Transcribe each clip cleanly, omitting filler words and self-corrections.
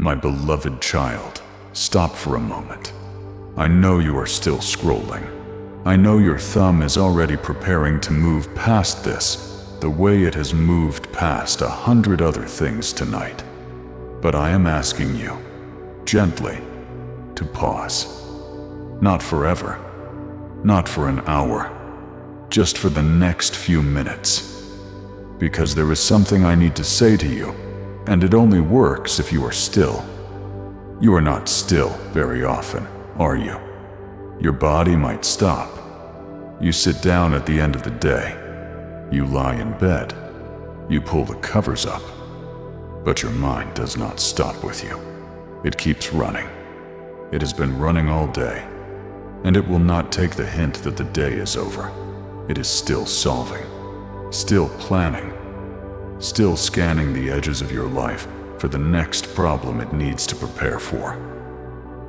My beloved child, stop for a moment. I know you are still scrolling. I know your thumb is already preparing to move past this, the way it has moved past 100 other things tonight. But I am asking you, gently, to pause. Not forever, not for an hour, just for the next few minutes. Because there is something I need to say to you, and it only works if you are still. You are not still very often, are you? Your body might stop. You sit down at the end of the day. You lie in bed. You pull the covers up. But your mind does not stop with you. It keeps running. It has been running all day, and it will not take the hint that the day is over. It is still solving, still planning, still scanning the edges of your life for the next problem it needs to prepare for.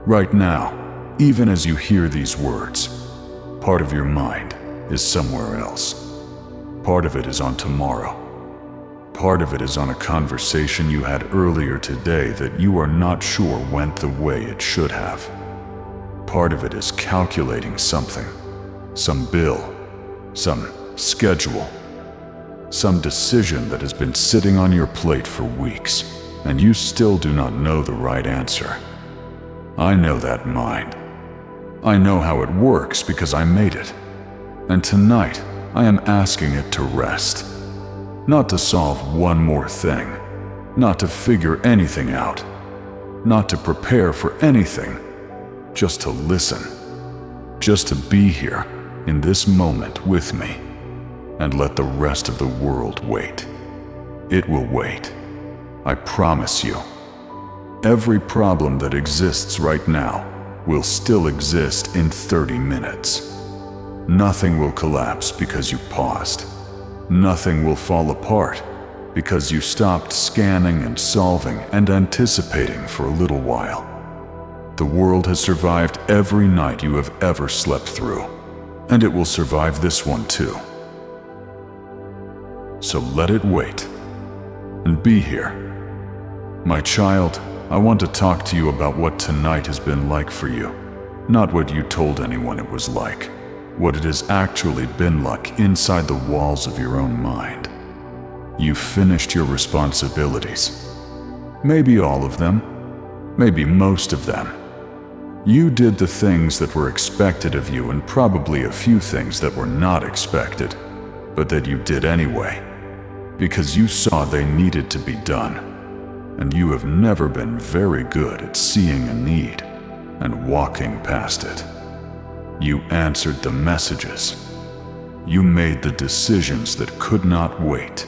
Right now, even as you hear these words, part of your mind is somewhere else. Part of it is on tomorrow. Part of it is on a conversation you had earlier today that you are not sure went the way it should have. Part of it is calculating something, some bill, some schedule, some decision that has been sitting on your plate for weeks, and you still do not know the right answer. I know that mind. I know how it works because I made it. And tonight, I am asking it to rest. Not to solve one more thing. Not to figure anything out. Not to prepare for anything. Just to listen. Just to be here in this moment with me. And let the rest of the world wait. It will wait. I promise you. Every problem that exists right now will still exist in 30 minutes. Nothing will collapse because you paused. Nothing will fall apart because you stopped scanning and solving and anticipating for a little while. The world has survived every night you have ever slept through, and it will survive this one too. So let it wait and be here. My child, I want to talk to you about what tonight has been like for you, not what you told anyone it was like, what it has actually been like inside the walls of your own mind. You finished your responsibilities. Maybe all of them, maybe most of them. You did the things that were expected of you and probably a few things that were not expected, but that you did anyway, because you saw they needed to be done. And you have never been very good at seeing a need and walking past it. You answered the messages. You made the decisions that could not wait.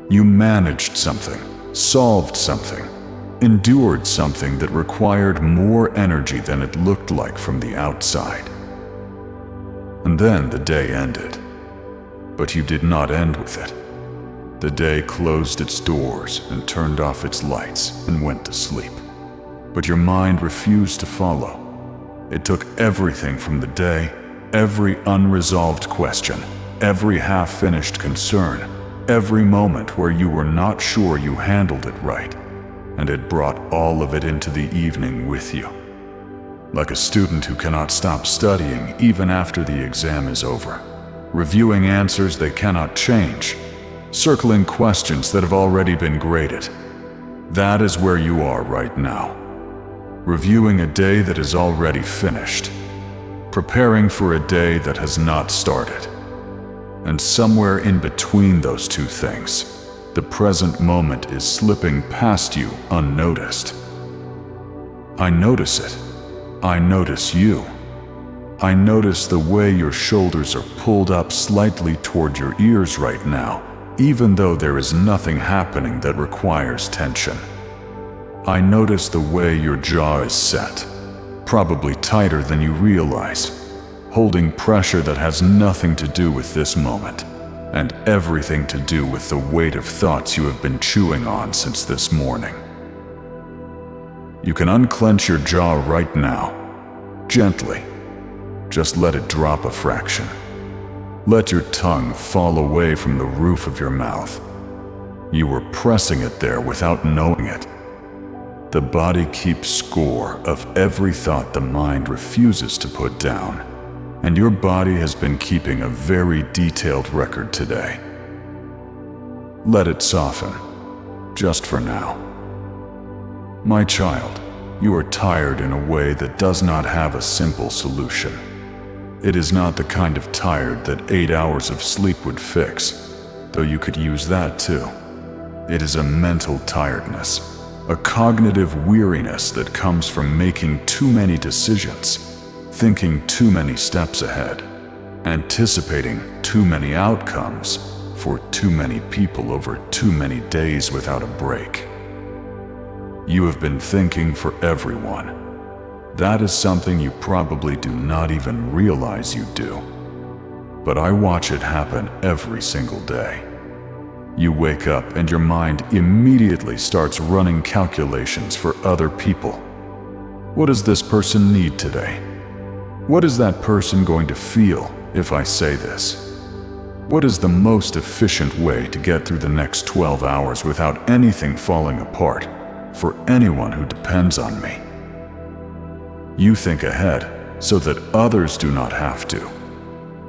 You managed something, solved something, endured something that required more energy than it looked like from the outside. And then the day ended. But you did not end with it. The day closed its doors and turned off its lights and went to sleep. But your mind refused to follow. It took everything from the day, every unresolved question, every half-finished concern, every moment where you were not sure you handled it right, and it brought all of it into the evening with you. Like a student who cannot stop studying even after the exam is over, reviewing answers they cannot change, circling questions that have already been graded. That is where you are right now. Reviewing a day that is already finished. Preparing for a day that has not started. And somewhere in between those two things, the present moment is slipping past you unnoticed. I notice it. I notice you. I notice the way your shoulders are pulled up slightly toward your ears right now, even though there is nothing happening that requires tension. I notice the way your jaw is set, probably tighter than you realize, holding pressure that has nothing to do with this moment, and everything to do with the weight of thoughts you have been chewing on since this morning. You can unclench your jaw right now, gently. Just let it drop a fraction. Let your tongue fall away from the roof of your mouth. You were pressing it there without knowing it. The body keeps score of every thought the mind refuses to put down, and your body has been keeping a very detailed record today. Let it soften, just for now. My child, you are tired in a way that does not have a simple solution. It is not the kind of tired that 8 hours of sleep would fix, though you could use that too. It is a mental tiredness, a cognitive weariness that comes from making too many decisions, thinking too many steps ahead, anticipating too many outcomes for too many people over too many days without a break. You have been thinking for everyone. That is something you probably do not even realize you do. But I watch it happen every single day. You wake up and your mind immediately starts running calculations for other people. What does this person need today? What is that person going to feel if I say this? What is the most efficient way to get through the next 12 hours without anything falling apart for anyone who depends on me? You think ahead so that others do not have to.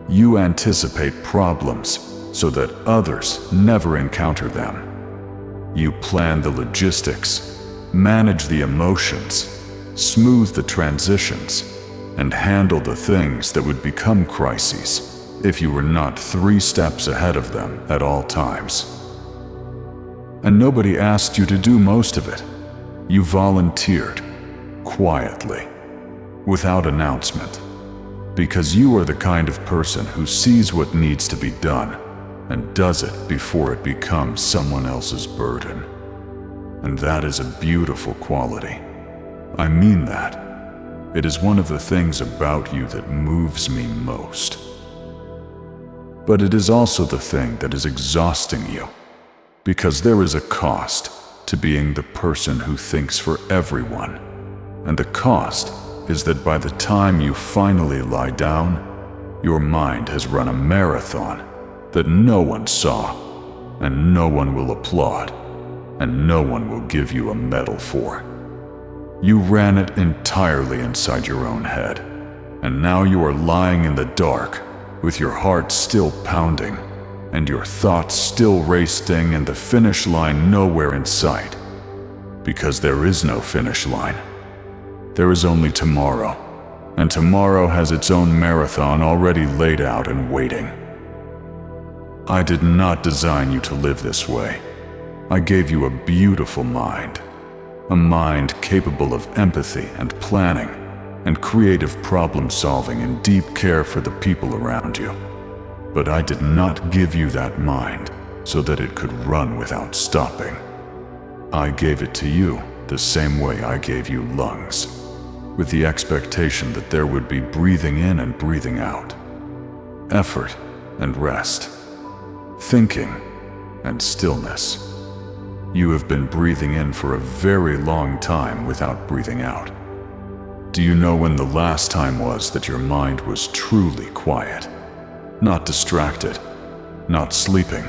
You anticipate problems so that others never encounter them. You plan the logistics, manage the emotions, smooth the transitions, and handle the things that would become crises if you were not 3 steps ahead of them at all times. And nobody asked you to do most of it. You volunteered, quietly, without announcement, because you are the kind of person who sees what needs to be done and does it before it becomes someone else's burden. And that is a beautiful quality. I mean that. It is one of the things about you that moves me most. But it is also the thing that is exhausting you, because there is a cost to being the person who thinks for everyone. And the cost is that by the time you finally lie down, your mind has run a marathon that no one saw, and no one will applaud, and no one will give you a medal for. You ran it entirely inside your own head, and now you are lying in the dark with your heart still pounding, and your thoughts still racing, and the finish line nowhere in sight. Because there is no finish line. There is only tomorrow, and tomorrow has its own marathon already laid out and waiting. I did not design you to live this way. I gave you a beautiful mind, a mind capable of empathy and planning and creative problem solving and deep care for the people around you. But I did not give you that mind so that it could run without stopping. I gave it to you the same way I gave you lungs, with the expectation that there would be breathing in and breathing out, effort and rest, thinking and stillness. You have been breathing in for a very long time without breathing out. Do you know when the last time was that your mind was truly quiet? Not distracted, not sleeping,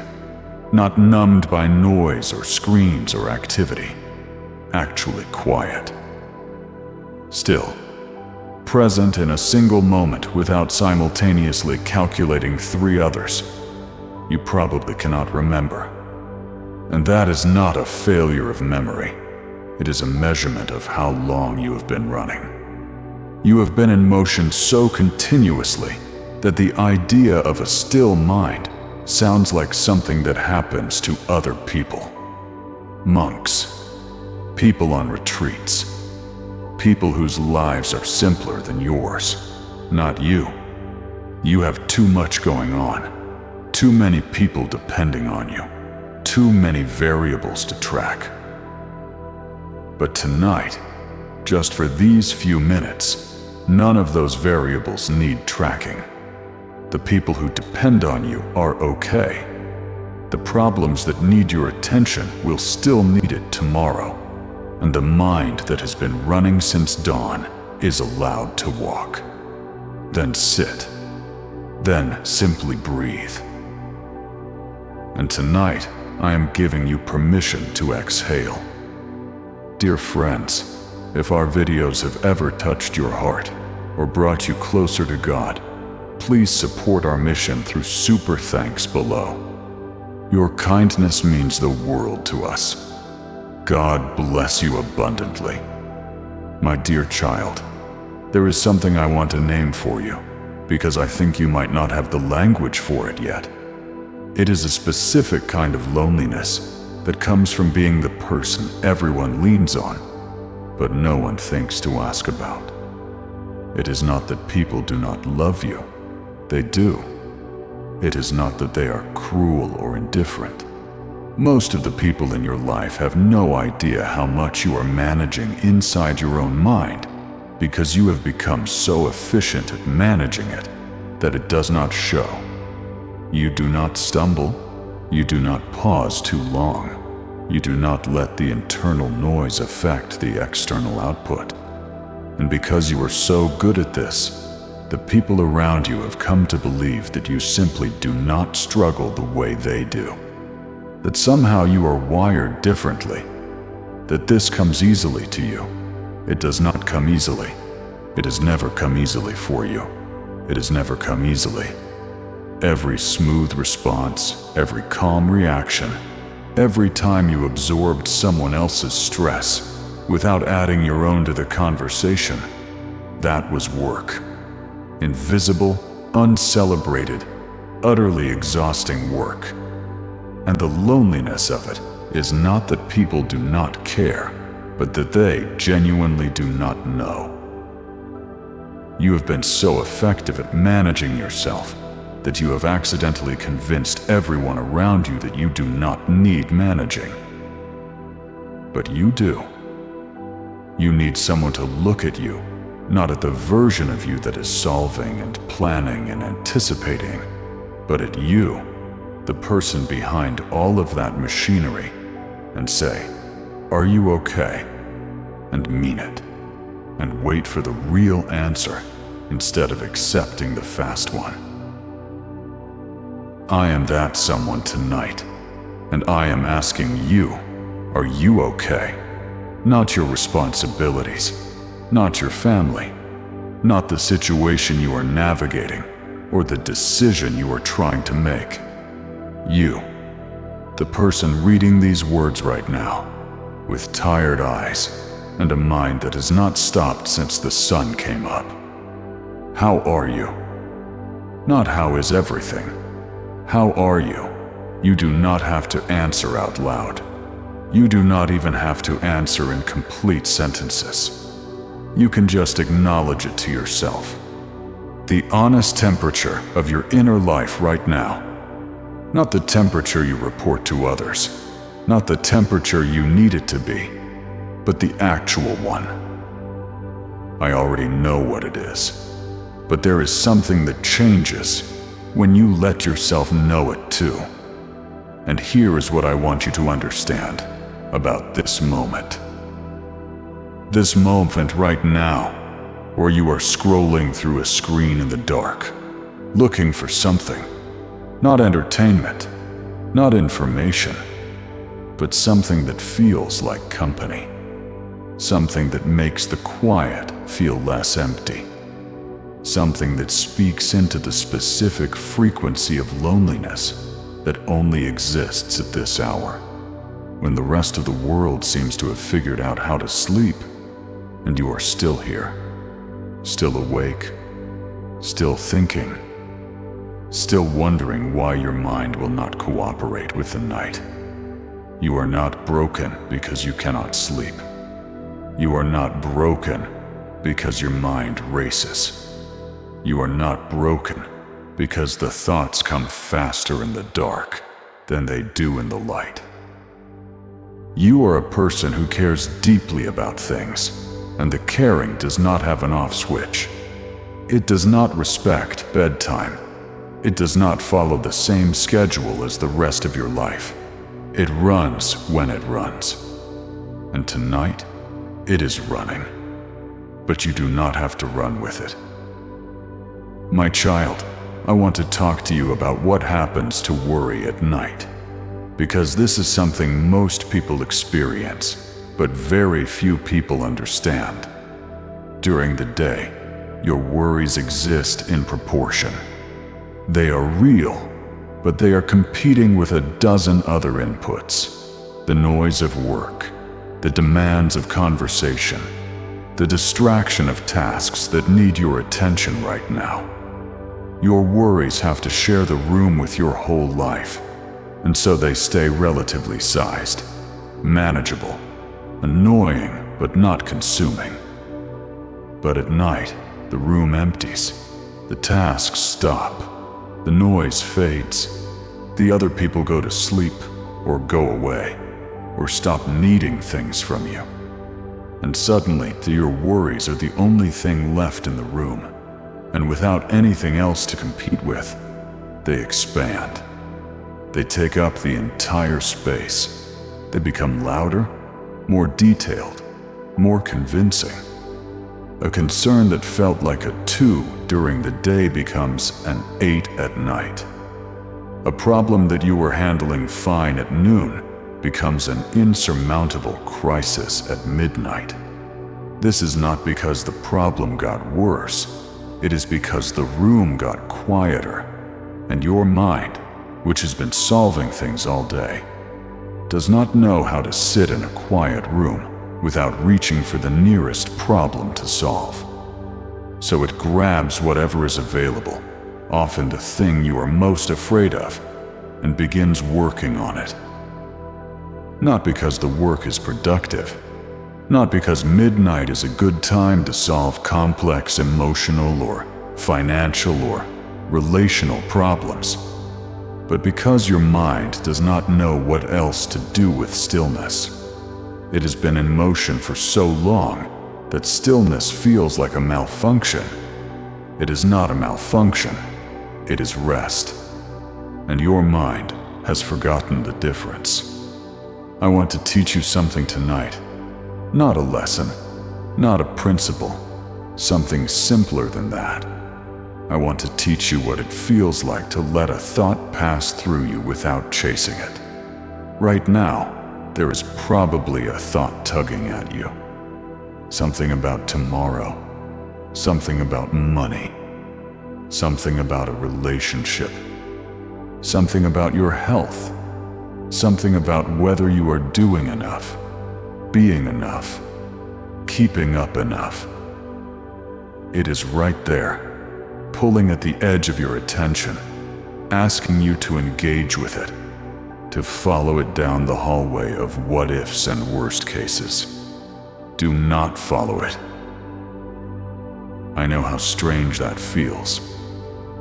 not numbed by noise or screens or activity. Actually quiet. Still, present in a single moment without simultaneously calculating 3 others. You probably cannot remember. And that is not a failure of memory. It is a measurement of how long you have been running. You have been in motion so continuously that the idea of a still mind sounds like something that happens to other people. Monks, people on retreats, people whose lives are simpler than yours, not you. You have too much going on. Too many people depending on you. Too many variables to track. But tonight, just for these few minutes, none of those variables need tracking. The people who depend on you are okay. The problems that need your attention will still need it tomorrow. And the mind that has been running since dawn is allowed to walk. Then sit. Then simply breathe. And tonight, I am giving you permission to exhale. Dear friends, if our videos have ever touched your heart or brought you closer to God, please support our mission through super thanks below. Your kindness means the world to us. God bless you abundantly. My dear child, there is something I want to name for you, because I think you might not have the language for it yet. It is a specific kind of loneliness that comes from being the person everyone leans on, but no one thinks to ask about. It is not that people do not love you. They do. It is not that they are cruel or indifferent. Most of the people in your life have no idea how much you are managing inside your own mind, because you have become so efficient at managing it that it does not show. You do not stumble. You do not pause too long. You do not let the internal noise affect the external output. And because you are so good at this, the people around you have come to believe that you simply do not struggle the way they do. That somehow you are wired differently. That this comes easily to you. It does not come easily. It has never come easily for you. It has never come easily. Every smooth response, every calm reaction, every time you absorbed someone else's stress without adding your own to the conversation, that was work. Invisible, uncelebrated, utterly exhausting work. And the loneliness of it is not that people do not care, but that they genuinely do not know. You have been so effective at managing yourself that you have accidentally convinced everyone around you that you do not need managing. But you do. You need someone to look at you, not at the version of you that is solving and planning and anticipating, but at you, the person behind all of that machinery, and say, "Are you okay?" and mean it, and wait for the real answer instead of accepting the fast one. I am that someone tonight, and I am asking you, are you okay? Not your responsibilities, not your family, not the situation you are navigating, or the decision you are trying to make. You, the person reading these words right now, with tired eyes and a mind that has not stopped since the sun came up. How are you? Not how is everything. How are you? You do not have to answer out loud. You do not even have to answer in complete sentences. You can just acknowledge it to yourself. The honest temperature of your inner life right now. Not the temperature you report to others. Not the temperature you need it to be, but the actual one. I already know what it is, but there is something that changes when you let yourself know it too. And here is what I want you to understand about this moment. This moment right now, where you are scrolling through a screen in the dark, looking for something. Not entertainment, not information, but something that feels like company. Something that makes the quiet feel less empty. Something that speaks into the specific frequency of loneliness that only exists at this hour, when the rest of the world seems to have figured out how to sleep, and you are still here, still awake, still thinking, still wondering why your mind will not cooperate with the night. You are not broken because you cannot sleep. You are not broken because your mind races. You are not broken because the thoughts come faster in the dark than they do in the light. You are a person who cares deeply about things, and the caring does not have an off switch. It does not respect bedtime. It does not follow the same schedule as the rest of your life. It runs when it runs. And tonight, it is running. But you do not have to run with it. My child, I want to talk to you about what happens to worry at night. Because this is something most people experience, but very few people understand. During the day, your worries exist in proportion. They are real, but they are competing with a dozen other inputs. The noise of work, the demands of conversation, the distraction of tasks that need your attention right now. Your worries have to share the room with your whole life, and so they stay relatively sized, manageable, annoying but not consuming. But at night, the room empties, the tasks stop, the noise fades, the other people go to sleep or go away, or stop needing things from you. And suddenly, your worries are the only thing left in the room, and without anything else to compete with, they expand. They take up the entire space. They become louder, more detailed, more convincing. A concern that felt like a 2 during the day becomes an 8 at night. A problem that you were handling fine at noon becomes an insurmountable crisis at midnight. This is not because the problem got worse. It is because the room got quieter, and your mind, which has been solving things all day, does not know how to sit in a quiet room without reaching for the nearest problem to solve. So it grabs whatever is available, often the thing you are most afraid of, and begins working on it. Not because the work is productive, not because midnight is a good time to solve complex emotional or financial or relational problems, but because your mind does not know what else to do with stillness. It has been in motion for so long that stillness feels like a malfunction. It is not a malfunction, it is rest. And your mind has forgotten the difference. I want to teach you something tonight. Not a lesson, not a principle, something simpler than that. I want to teach you what it feels like to let a thought pass through you without chasing it. Right now, there is probably a thought tugging at you. Something about tomorrow, something about money, something about a relationship, something about your health, something about whether you are doing enough, being enough, keeping up enough. It is right there, pulling at the edge of your attention, asking you to engage with it, to follow it down the hallway of what-ifs and worst cases. Do not follow it. I know how strange that feels.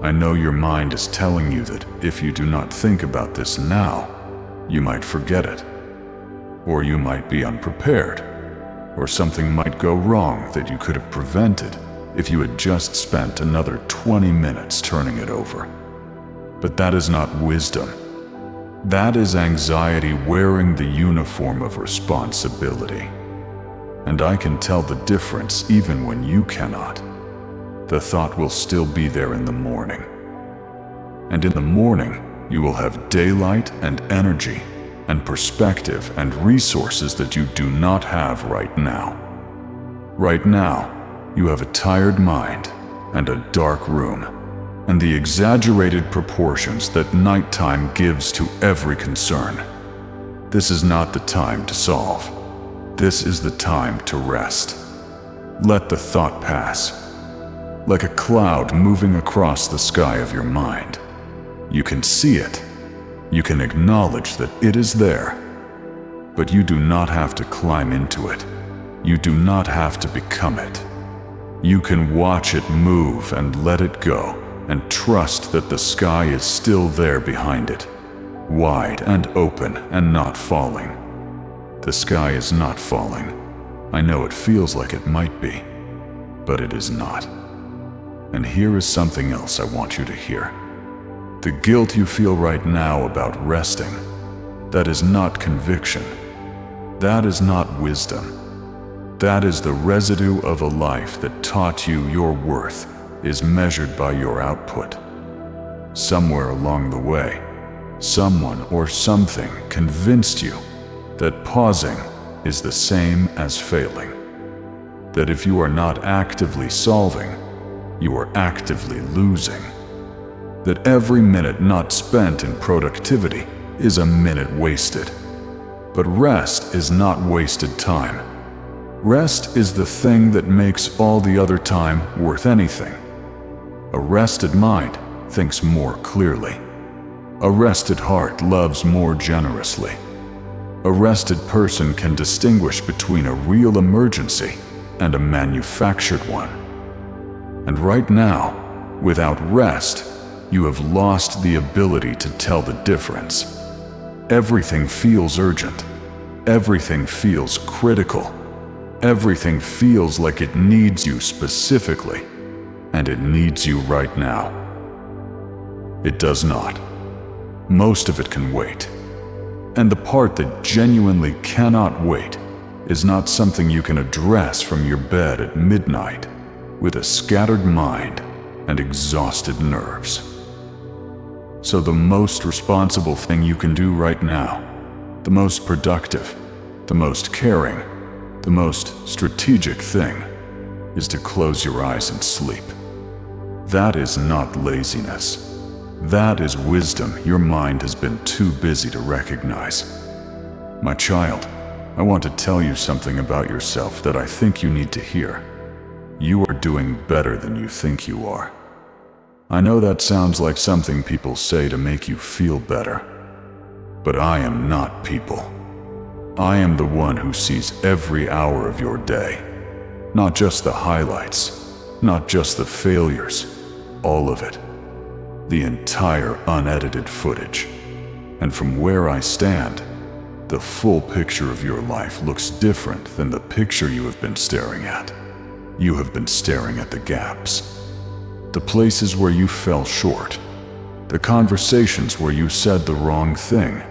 I know your mind is telling you that if you do not think about this now, you might forget it, or you might be unprepared, or something might go wrong that you could have prevented if you had just spent another 20 minutes turning it over. But that is not wisdom. That is anxiety wearing the uniform of responsibility. And I can tell the difference even when you cannot. The thought will still be there in the morning. And in the morning, you will have daylight and energy and perspective and resources that you do not have right now. Right now, you have a tired mind and a dark room, and the exaggerated proportions that nighttime gives to every concern. This is not the time to solve. This is the time to rest. Let the thought pass, like a cloud moving across the sky of your mind. You can see it. You can acknowledge that it is there. But you do not have to climb into it. You do not have to become it. You can watch it move and let it go, and trust that the sky is still there behind it, wide and open and not falling. The sky is not falling. I know it feels like it might be, but it is not. And here is something else I want you to hear. The guilt you feel right now about resting, that is not conviction. That is not wisdom. That is the residue of a life that taught you your worth is measured by your output. Somewhere along the way, someone or something convinced you that pausing is the same as failing. That if you are not actively solving, you are actively losing. That every minute not spent in productivity is a minute wasted. But rest is not wasted time. Rest is the thing that makes all the other time worth anything. A rested mind thinks more clearly. A rested heart loves more generously. A rested person can distinguish between a real emergency and a manufactured one. And right now, without rest, you have lost the ability to tell the difference. Everything feels urgent. Everything feels critical. Everything feels like it needs you specifically, and it needs you right now. It does not. Most of it can wait. And the part that genuinely cannot wait is not something you can address from your bed at midnight with a scattered mind and exhausted nerves. So the most responsible thing you can do right now, the most productive, the most caring, the most strategic thing, is to close your eyes and sleep. That is not laziness. That is wisdom your mind has been too busy to recognize. My child, I want to tell you something about yourself that I think you need to hear. You are doing better than you think you are. I know that sounds like something people say to make you feel better. But I am not people. I am the one who sees every hour of your day. Not just the highlights, not just the failures, all of it. The entire unedited footage. And from where I stand, the full picture of your life looks different than the picture you have been staring at. You have been staring at the gaps. The places where you fell short. The conversations where you said the wrong thing.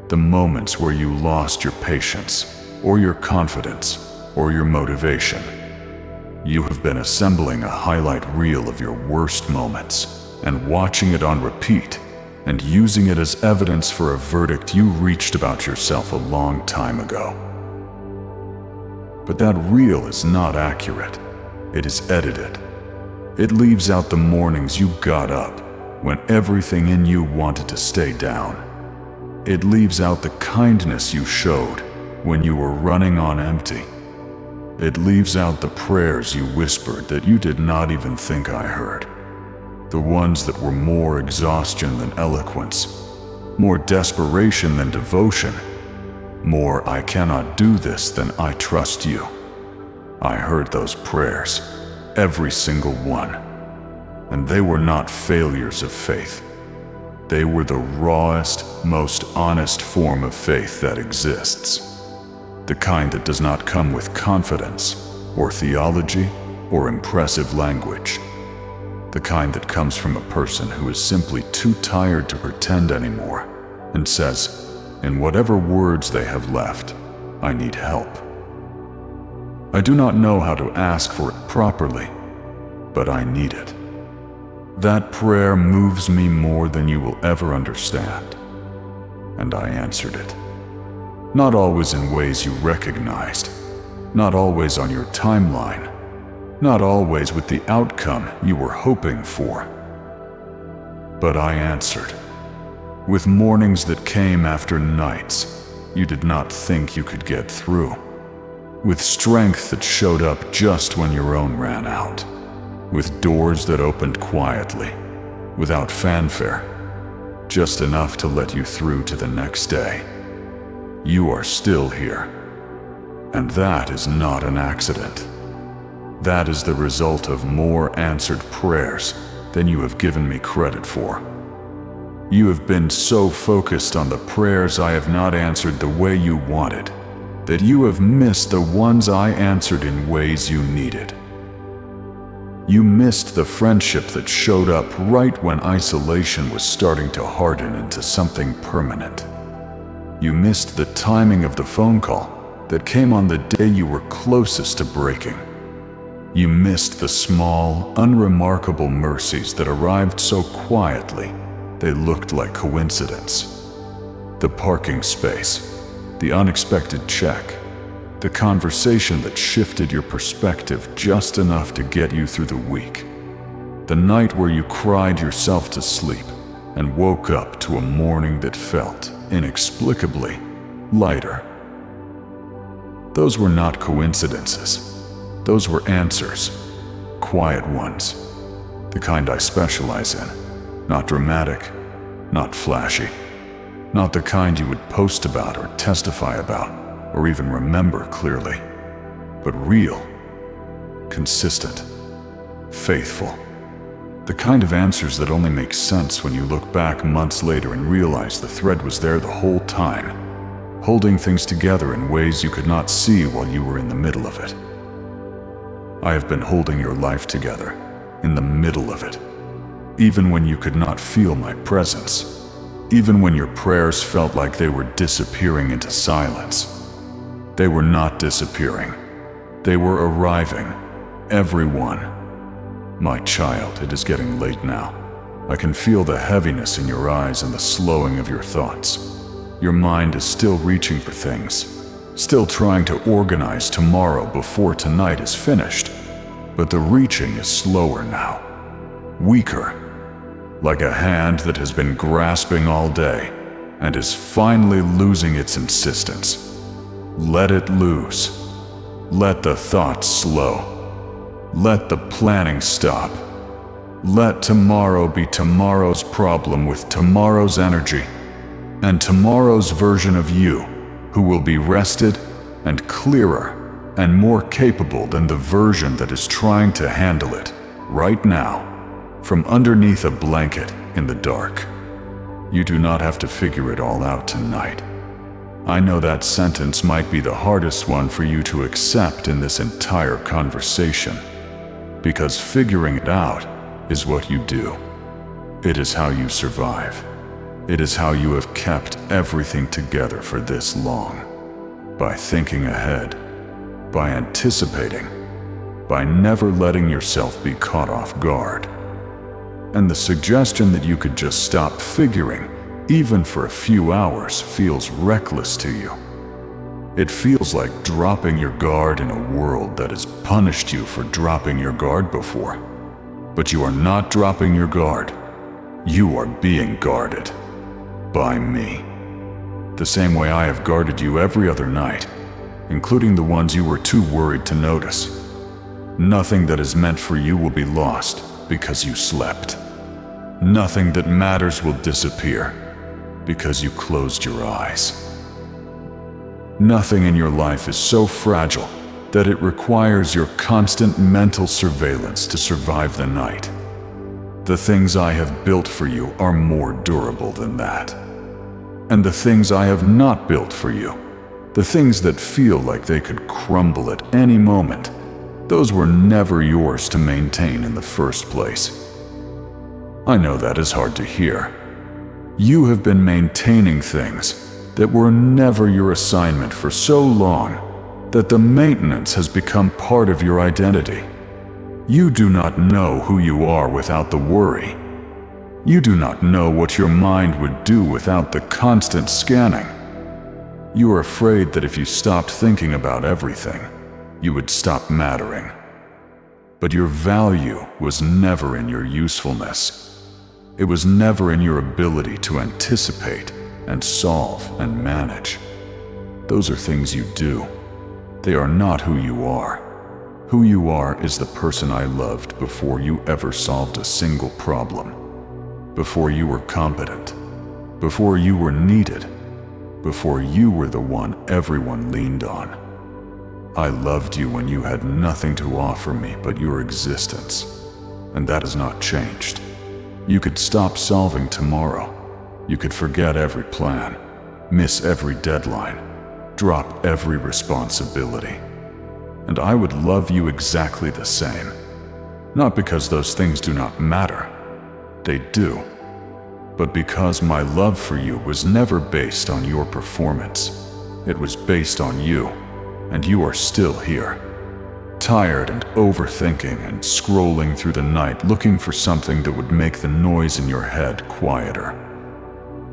The moments where you lost your patience, or your confidence, or your motivation. You have been assembling a highlight reel of your worst moments, and watching it on repeat, and using it as evidence for a verdict you reached about yourself a long time ago. But that reel is not accurate. It is edited. It leaves out the mornings you got up when everything in you wanted to stay down. It leaves out the kindness you showed when you were running on empty. It leaves out the prayers you whispered that you did not even think I heard. The ones that were more exhaustion than eloquence, more desperation than devotion, more I cannot do this than I trust you. I heard those prayers, every single one, and they were not failures of faith. They were the rawest, most honest form of faith that exists. The kind that does not come with confidence, or theology, or impressive language. The kind that comes from a person who is simply too tired to pretend anymore and says, in whatever words they have left, I need help. I do not know how to ask for it properly, but I need it. That prayer moves me more than you will ever understand. And I answered it. Not always in ways you recognized, not always on your timeline, not always with the outcome you were hoping for. But I answered, with mornings that came after nights you did not think you could get through, with strength that showed up just when your own ran out, with doors that opened quietly, without fanfare, just enough to let you through to the next day. You are still here, and that is not an accident. That is the result of more answered prayers than you have given me credit for. You have been so focused on the prayers I have not answered the way you wanted, that you have missed the ones I answered in ways you needed. You missed the friendship that showed up right when isolation was starting to harden into something permanent. You missed the timing of the phone call that came on the day you were closest to breaking. You missed the small, unremarkable mercies that arrived so quietly they looked like coincidence. The parking space, the unexpected check, The conversation that shifted your perspective just enough to get you through the week. The night where you cried yourself to sleep and woke up to a morning that felt inexplicably lighter. Those were not coincidences. Those were answers. Quiet ones. The kind I specialize in. Not dramatic, not flashy. Not the kind you would post about or testify about, or even remember clearly, but real, consistent, faithful. The kind of answers that only make sense when you look back months later and realize the thread was there the whole time, holding things together in ways you could not see while you were in the middle of it. I have been holding your life together, in the middle of it, even when you could not feel my presence, even when your prayers felt like they were disappearing into silence. They were not disappearing. They were arriving. Everyone. My child, it is getting late now. I can feel the heaviness in your eyes and the slowing of your thoughts. Your mind is still reaching for things, still trying to organize tomorrow before tonight is finished. But the reaching is slower now. Weaker. Like a hand that has been grasping all day and is finally losing its insistence. Let it loose. Let the thoughts slow. Let the planning stop. Let tomorrow be tomorrow's problem with tomorrow's energy, and tomorrow's version of you, who will be rested and clearer and more capable than the version that is trying to handle it right now, from underneath a blanket in the dark. You do not have to figure it all out tonight. I know that sentence might be the hardest one for you to accept in this entire conversation, because figuring it out is what you do. It is how you survive. It is how you have kept everything together for this long. By thinking ahead, by anticipating, by never letting yourself be caught off guard. And the suggestion that you could just stop figuring, even for a few hours, feels reckless to you. It feels like dropping your guard in a world that has punished you for dropping your guard before. But you are not dropping your guard. You are being guarded. By me. The same way I have guarded you every other night, including the ones you were too worried to notice. Nothing that is meant for you will be lost because you slept. Nothing that matters will disappear because you closed your eyes. Nothing in your life is so fragile that it requires your constant mental surveillance to survive the night. The things I have built for you are more durable than that. And the things I have not built for you, the things that feel like they could crumble at any moment, those were never yours to maintain in the first place. I know that is hard to hear. You have been maintaining things that were never your assignment for so long that the maintenance has become part of your identity. You do not know who you are without the worry. You do not know what your mind would do without the constant scanning. You are afraid that if you stopped thinking about everything, you would stop mattering. But your value was never in your usefulness. It was never in your ability to anticipate and solve and manage. Those are things you do. They are not who you are. Who you are is the person I loved before you ever solved a single problem. Before you were competent. Before you were needed. Before you were the one everyone leaned on. I loved you when you had nothing to offer me but your existence. And that has not changed. You could stop solving tomorrow. You could forget every plan, miss every deadline, drop every responsibility. And I would love you exactly the same. Not because those things do not matter. They do. But because my love for you was never based on your performance. It was based on you, and you are still here. Tired and overthinking and scrolling through the night looking for something that would make the noise in your head quieter.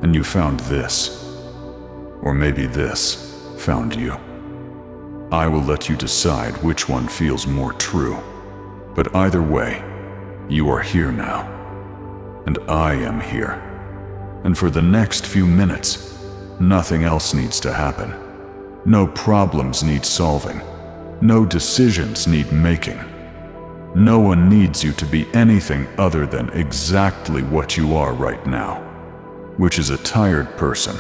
And you found this. Or maybe this found you. I will let you decide which one feels more true. But either way, you are here now, and I am here. And for the next few minutes, nothing else needs to happen. No problems need solving. No decisions need making. No one needs you to be anything other than exactly what you are right now, which is a tired person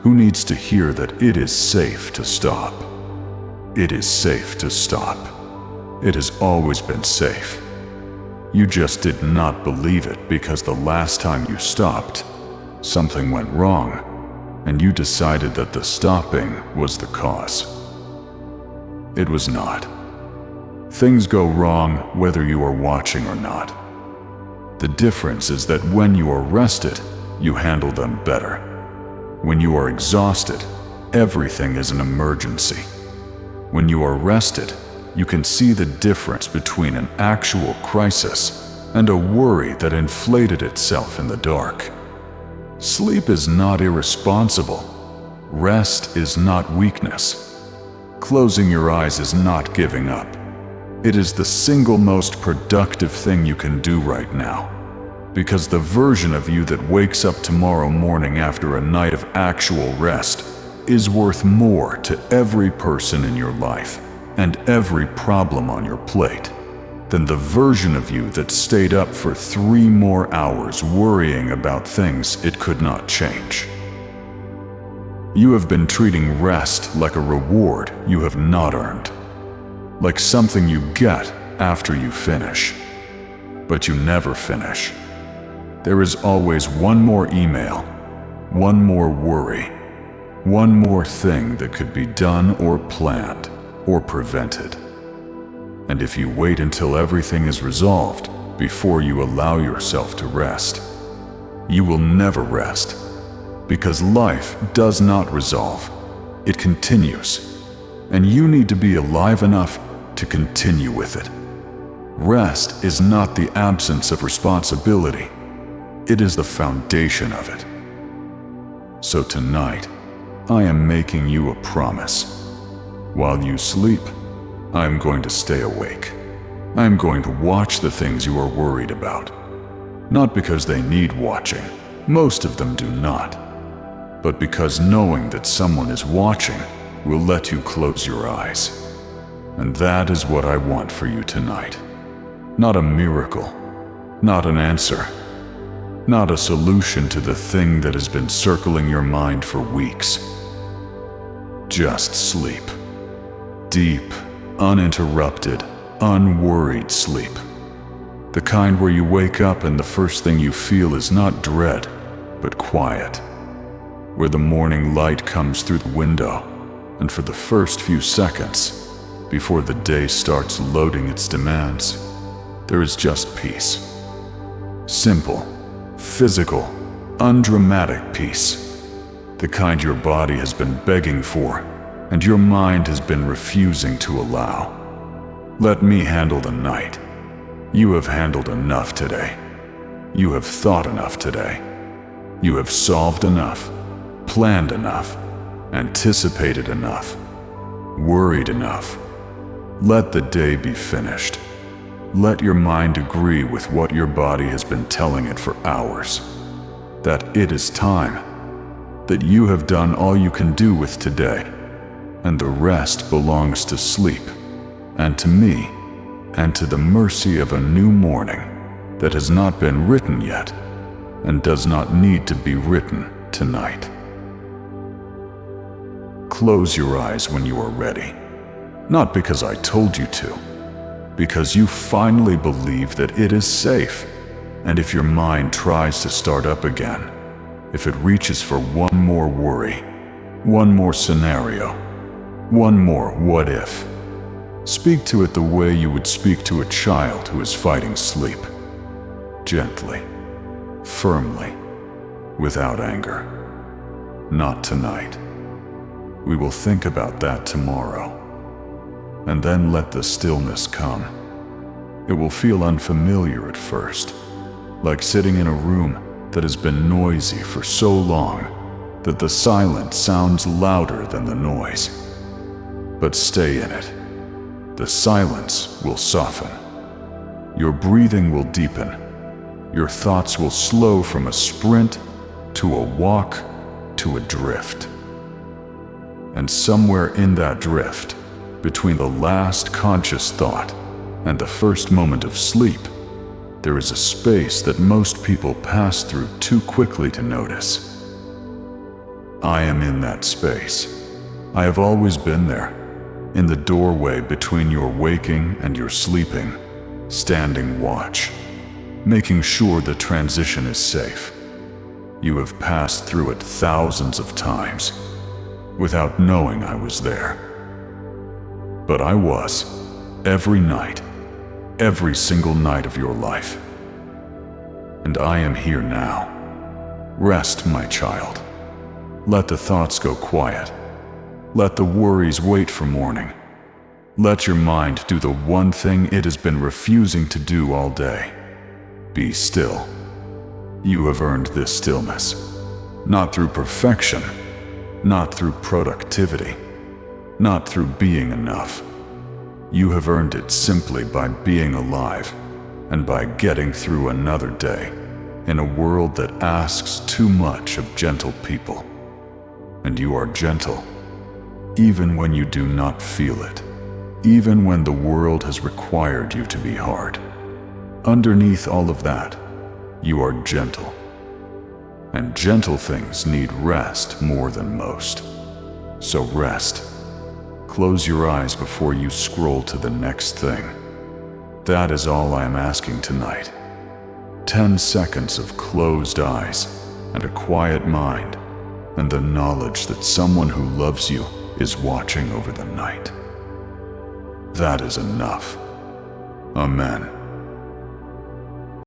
who needs to hear that it is safe to stop. It is safe to stop. It has always been safe. You just did not believe it because the last time you stopped, something went wrong, and you decided that the stopping was the cause. It was not. Things go wrong whether you are watching or not. The difference is that when you are rested, you handle them better. When you are exhausted, everything is an emergency. When you are rested, you can see the difference between an actual crisis and a worry that inflated itself in the dark. Sleep is not irresponsible. Rest is not weakness. Closing your eyes is not giving up. It is the single most productive thing you can do right now. Because the version of you that wakes up tomorrow morning after a night of actual rest is worth more to every person in your life and every problem on your plate than the version of you that stayed up for 3 more hours worrying about things it could not change. You have been treating rest like a reward you have not earned, like something you get after you finish. But you never finish. There is always one more email, one more worry, one more thing that could be done or planned or prevented. And if you wait until everything is resolved before you allow yourself to rest, you will never rest, because life does not resolve. It continues, and you need to be alive enough to continue with it. Rest is not the absence of responsibility. It is the foundation of it. So tonight, I am making you a promise. While you sleep, I am going to stay awake. I am going to watch the things you are worried about. Not because they need watching, most of them do not, but because knowing that someone is watching will let you close your eyes. And that is what I want for you tonight. Not a miracle, not an answer, not a solution to the thing that has been circling your mind for weeks. Just sleep. Deep, uninterrupted, unworried sleep. The kind where you wake up and the first thing you feel is not dread, but quiet. Where the morning light comes through the window, and for the first few seconds, before the day starts loading its demands, there is just peace. Simple, physical, undramatic peace. The kind your body has been begging for, and your mind has been refusing to allow. Let me handle the night. You have handled enough today. You have thought enough today. You have solved enough, planned enough, anticipated enough, worried enough. Let the day be finished. Let your mind agree with what your body has been telling it for hours. That it is time. That you have done all you can do with today. And the rest belongs to sleep, and to me, and to the mercy of a new morning that has not been written yet, and does not need to be written tonight. Close your eyes when you are ready. Not because I told you to, because you finally believe that it is safe, and if your mind tries to start up again, if it reaches for one more worry, one more scenario, one more what if, speak to it the way you would speak to a child who is fighting sleep. Gently, firmly, without anger. Not tonight. We will think about that tomorrow. And then let the stillness come. It will feel unfamiliar at first, like sitting in a room that has been noisy for so long that the silence sounds louder than the noise. but stay in it. The silence will soften. Your breathing will deepen. Your thoughts will slow from a sprint to a walk to a drift. And somewhere in that drift, between the last conscious thought and the first moment of sleep, there is a space that most people pass through too quickly to notice. I am in that space. I have always been there, in the doorway between your waking and your sleeping, standing watch, making sure the transition is safe. You have passed through it thousands of times, without knowing I was there. But I was, every night, every single night of your life. And I am here now. Rest, my child. Let the thoughts go quiet. Let the worries wait for morning. Let your mind do the one thing it has been refusing to do all day. Be still. You have earned this stillness, not through perfection, not through productivity, not through being enough. You have earned it simply by being alive and by getting through another day in a world that asks too much of gentle people. And you are gentle, even when you do not feel it, even when the world has required you to be hard. Underneath all of that, you are gentle. And gentle things need rest more than most. So rest. Close your eyes before you scroll to the next thing. That is all I am asking tonight. 10 seconds of closed eyes and a quiet mind, and the knowledge that someone who loves you is watching over the night. That is enough. Amen.